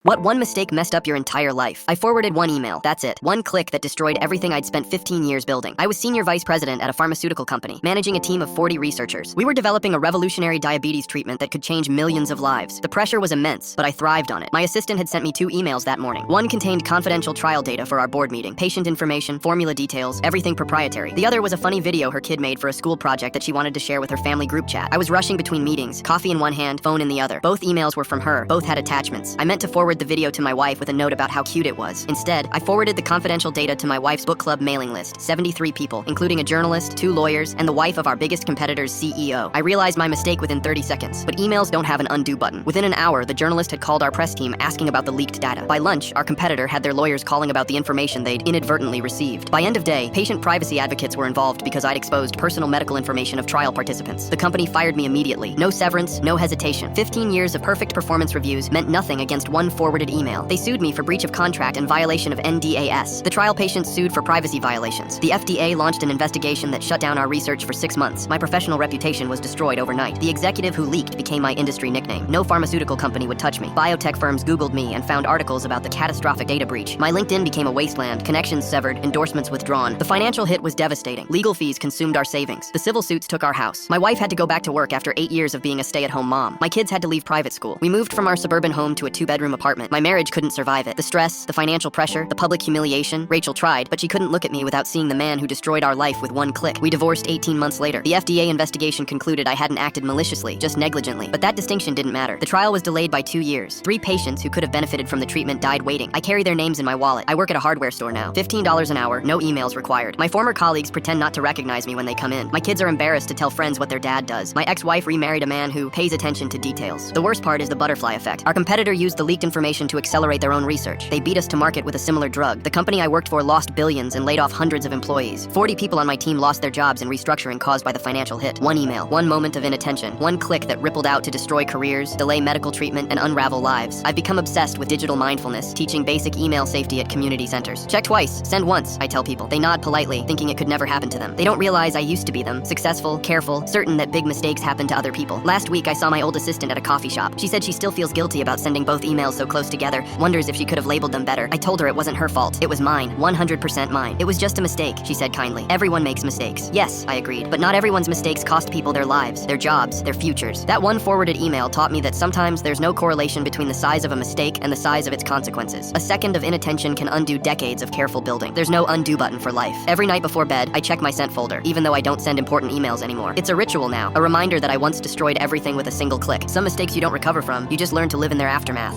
What one mistake messed up your entire life? I forwarded one email, that's it. One click that destroyed everything I'd spent 15 years building. I was senior vice president at a pharmaceutical company, managing a team of 40 researchers. We were developing a revolutionary diabetes treatment that could change millions of lives. The pressure was immense, but I thrived on it. My assistant had sent me 2 emails that morning. One contained confidential trial data for our board meeting, patient information, formula details, everything proprietary. The other was a funny video her kid made for a school project that she wanted to share with her family group chat. I was rushing between meetings, coffee in one hand, phone in the other. Both emails were from her, both had attachments. I meant to forward the video to my wife with a note about how cute it was. Instead, I forwarded the confidential data to my wife's book club mailing list, 73 people, including a journalist, 2 lawyers, and the wife of our biggest competitor's CEO. I realized my mistake within 30 seconds, but emails don't have an undo button. Within an hour, the journalist had called our press team asking about the leaked data. By lunch, our competitor had their lawyers calling about the information they'd inadvertently received. By end of day, patient privacy advocates were involved because I'd exposed personal medical information of trial participants. The company fired me immediately. No severance, no hesitation. 15 years of perfect performance reviews meant nothing against one forwarded email. They sued me for breach of contract and violation of NDAS. The trial patients sued for privacy violations. The FDA launched an investigation that shut down our research for 6 months. My professional reputation was destroyed overnight. The executive who leaked became my industry nickname. No pharmaceutical company would touch me. Biotech firms Googled me and found articles about the catastrophic data breach. My LinkedIn became a wasteland, connections severed, endorsements withdrawn. The financial hit was devastating. Legal fees consumed our savings. The civil suits took our house. My wife had to go back to work after 8 years of being a stay-at-home mom. My kids had to leave private school. We moved from our suburban home to a 2-bedroom apartment. My marriage couldn't survive it. The stress, the financial pressure, the public humiliation. Rachel tried, but she couldn't look at me without seeing the man who destroyed our life with one click. We divorced 18 months later. The FDA investigation concluded I hadn't acted maliciously, just negligently. But that distinction didn't matter. The trial was delayed by 2 years. 3 patients who could have benefited from the treatment died waiting. I carry their names in my wallet. I work at a hardware store now. $15 an hour, no emails required. My former colleagues pretend not to recognize me when they come in. My kids are embarrassed to tell friends what their dad does. My ex-wife remarried a man who pays attention to details. The worst part is the butterfly effect. Our competitor used the leaked information to accelerate their own research. They beat us to market with a similar drug. The company I worked for lost billions and laid off hundreds of employees. 40 people on my team lost their jobs in restructuring caused by the financial hit. One email, one moment of inattention, one click that rippled out to destroy careers, delay medical treatment, and unravel lives. I've become obsessed with digital mindfulness, teaching basic email safety at community centers. Check twice, send once, I tell people. They nod politely, thinking it could never happen to them. They don't realize I used to be them, successful, careful, certain that big mistakes happen to other people. Last week, I saw my old assistant at a coffee shop. She said she still feels guilty about sending both emails so close together, wonders if she could have labeled them better. I told her it wasn't her fault. It was mine, 100% mine. It was just a mistake, she said kindly. Everyone makes mistakes. Yes, I agreed, but not everyone's mistakes cost people their lives, their jobs, their futures. That one forwarded email taught me that sometimes there's no correlation between the size of a mistake and the size of its consequences. A second of inattention can undo decades of careful building. There's no undo button for life. Every night before bed, I check my sent folder, even though I don't send important emails anymore. It's a ritual now, a reminder that I once destroyed everything with a single click. Some mistakes you don't recover from, you just learn to live in their aftermath.